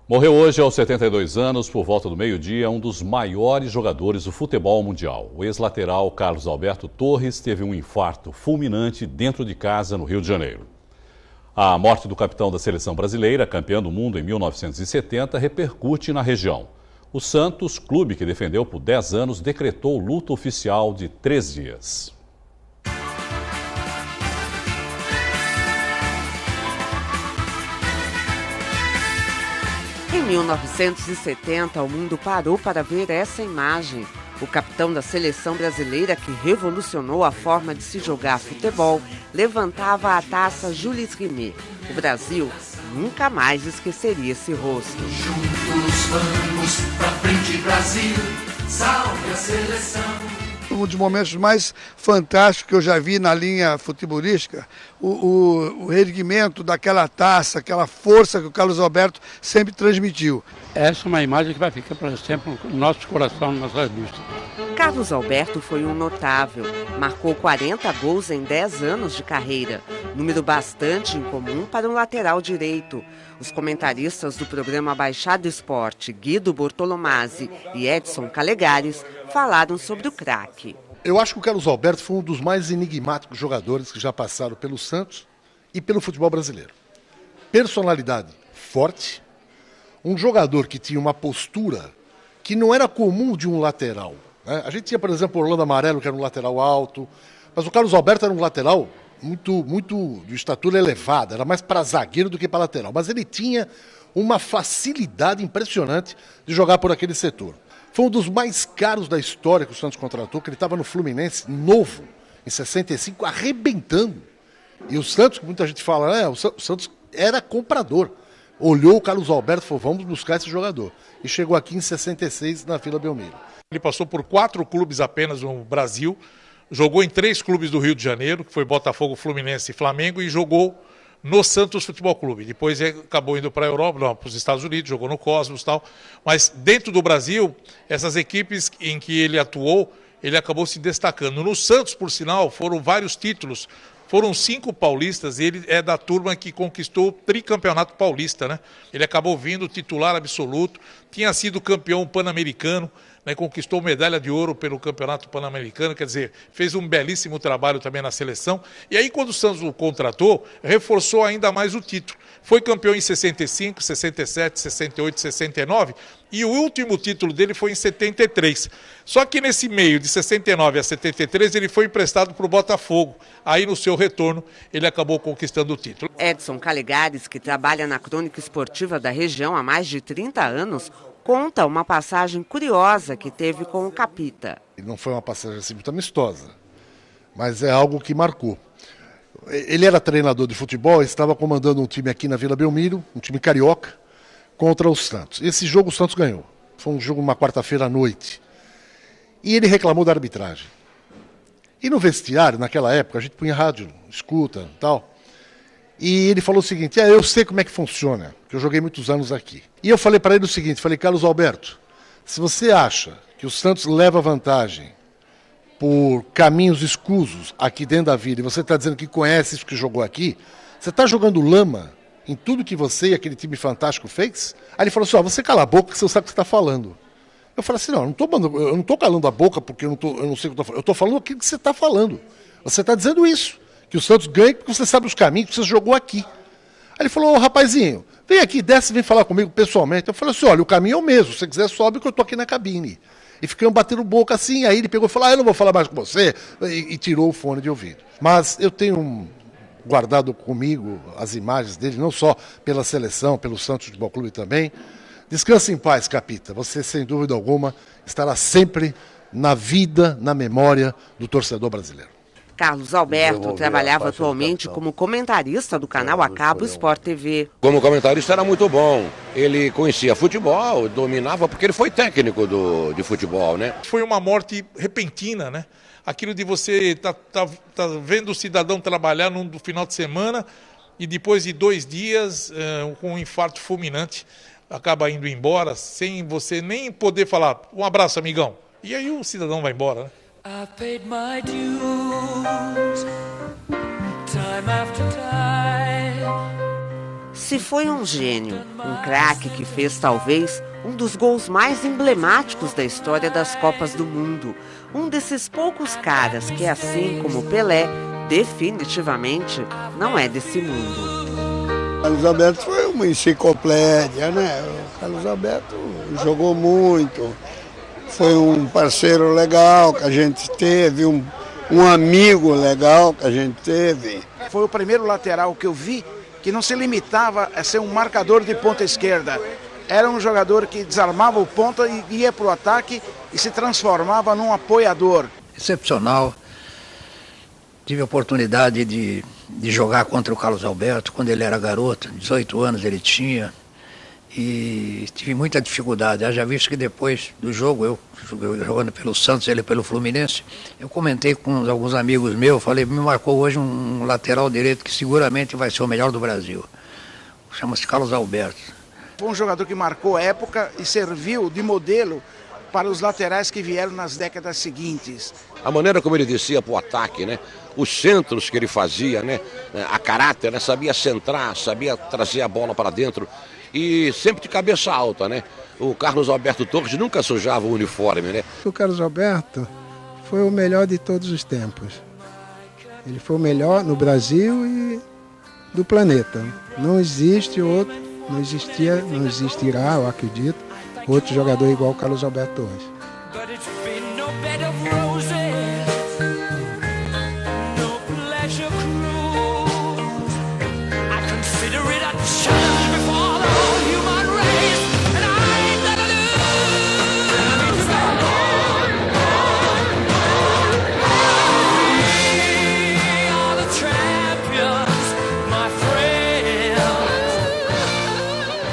Morreu hoje aos 72 anos, por volta do meio-dia, um dos maiores jogadores do futebol mundial. O ex-lateral Carlos Alberto Torres teve um infarto fulminante dentro de casa no Rio de Janeiro. A morte do capitão da seleção brasileira, campeão do mundo em 1970, repercute na região. O Santos, clube que defendeu por 10 anos, decretou luto oficial de 3 dias. Em 1970, o mundo parou para ver essa imagem. O capitão da seleção brasileira, que revolucionou a forma de se jogar futebol, levantava a taça Jules Rimet. O Brasil nunca mais esqueceria esse rosto. Juntos vamos pra frente, Brasil, salve a seleção. Um dos momentos mais fantásticos que eu já vi na linha futebolística, o reerguimento daquela taça, aquela força que o Carlos Alberto sempre transmitiu. Essa é uma imagem que vai ficar para sempre no nosso coração, nas nossas vistas. Carlos Alberto foi um notável. Marcou 40 gols em 10 anos de carreira, número bastante incomum para um lateral direito. Os comentaristas do programa Baixado Esporte, Guido Bortolomazzi e Edson Calegares, falaram sobre o craque. Eu acho que o Carlos Alberto foi um dos mais enigmáticos jogadores que já passaram pelo Santos e pelo futebol brasileiro. Personalidade forte, um jogador que tinha uma postura que não era comum de um lateral. Né? A gente tinha, por exemplo, o Orlando Amarelo, que era um lateral alto, mas o Carlos Alberto era um lateral muito de estatura elevada, era mais para zagueiro do que para lateral. Mas ele tinha uma facilidade impressionante de jogar por aquele setor. Foi um dos mais caros da história que o Santos contratou, que ele estava no Fluminense, novo, em 65, arrebentando. E o Santos, que muita gente fala, o Santos era comprador. Olhou o Carlos Alberto e falou, vamos buscar esse jogador. E chegou aqui em 66, na Vila Belmiro. Ele passou por 4 clubes apenas no Brasil, jogou em 3 clubes do Rio de Janeiro, que foi Botafogo, Fluminense e Flamengo, e jogou no Santos Futebol Clube. Depois acabou indo para a Europa, para os Estados Unidos, jogou no Cosmos e tal. Mas dentro do Brasil, essas equipes em que ele atuou, ele acabou se destacando. No Santos, por sinal, foram vários títulos. Foram 5 paulistas e ele é da turma que conquistou o tricampeonato paulista, né? Ele acabou vindo titular absoluto, tinha sido campeão pan-americano, né? Conquistou medalha de ouro pelo campeonato pan-americano, quer dizer, fez um belíssimo trabalho também na seleção. E aí, quando o Santos o contratou, reforçou ainda mais o título. Foi campeão em 65, 67, 68, 69 e o último título dele foi em 73. Só que nesse meio, de 69 a 73, ele foi emprestado para o Botafogo. Aí, no seu retorno, ele acabou conquistando o título. Edson Calegares, que trabalha na crônica esportiva da região há mais de 30 anos, conta uma passagem curiosa que teve com o Capita. Não foi uma passagem assim muito amistosa, mas é algo que marcou. Ele era treinador de futebol, estava comandando um time aqui na Vila Belmiro, um time carioca, contra o Santos. Esse jogo o Santos ganhou. Foi um jogo uma quarta-feira à noite. E ele reclamou da arbitragem. E no vestiário, naquela época, a gente punha rádio, escuta e tal. E ele falou o seguinte, eu sei como é que funciona, que eu joguei muitos anos aqui. E eu falei para ele o seguinte, Carlos Alberto, se você acha que o Santos leva vantagem por caminhos escusos aqui dentro da vila, e você está dizendo que conhece isso que jogou aqui, você está jogando lama em tudo que você e aquele time fantástico fez? Aí ele falou assim, você cala a boca que você sabe o que você está falando. Eu falei assim, eu não estou calando a boca porque eu não sei o que eu estou falando. Eu estou falando aquilo que você está falando. Você está dizendo isso, que o Santos ganha porque você sabe os caminhos que você jogou aqui. Aí ele falou, rapazinho, vem aqui, desce e vem falar comigo pessoalmente. Eu falei assim, olha, o caminho é o mesmo, se você quiser sobe que eu estou aqui na cabine. E ficamos batendo boca assim, aí ele pegou e falou, eu não vou falar mais com você, e tirou o fone de ouvido. Mas eu tenho guardado comigo as imagens dele, não só pela seleção, pelo Santos Futebol Clube também. Descanse em paz, Capita, você sem dúvida alguma estará sempre na vida, na memória do torcedor brasileiro. Carlos Alberto trabalhava atualmente como comentarista do canal a cabo Sport TV. Como comentarista era muito bom. Ele conhecia futebol, dominava, porque ele foi técnico de futebol, né? Foi uma morte repentina, né? Aquilo de você tá vendo o cidadão trabalhar no final de semana e depois de 2 dias, com um infarto fulminante, acaba indo embora sem você nem poder falar um abraço, amigão. E aí o cidadão vai embora, né? I paid my dues, time after time. Esse foi um gênio, um craque que fez talvez um dos gols mais emblemáticos da história das Copas do Mundo. Um desses poucos caras que, assim como Pelé, definitivamente não é desse mundo. Carlos Alberto foi uma enciclopédia, né? O Carlos Alberto jogou muito, foi um parceiro legal que a gente teve, um amigo legal que a gente teve. Foi o primeiro lateral que eu vi que não se limitava a ser um marcador de ponta esquerda. Era um jogador que desarmava o ponta e ia para o ataque e se transformava num apoiador. Excepcional. Tive a oportunidade de jogar contra o Carlos Alberto quando ele era garoto, 18 anos ele tinha, e tive muita dificuldade. Haja visto que depois do jogo, eu jogando pelo Santos, ele pelo Fluminense, eu comentei com alguns amigos meus, falei, me marcou hoje um lateral direito que seguramente vai ser o melhor do Brasil. Chama-se Carlos Alberto. Foi um jogador que marcou a época e serviu de modelo para os laterais que vieram nas décadas seguintes. A maneira como ele descia para o ataque, né? Os centros que ele fazia, né? A caráter, né? Sabia centrar, sabia trazer a bola para dentro e sempre de cabeça alta, né? O Carlos Alberto Torres nunca sujava o uniforme, né? O Carlos Alberto foi o melhor de todos os tempos. Ele foi o melhor no Brasil e do planeta. Não existe outro, não existirá, eu acredito, outro jogador igual o Carlos Alberto Torres.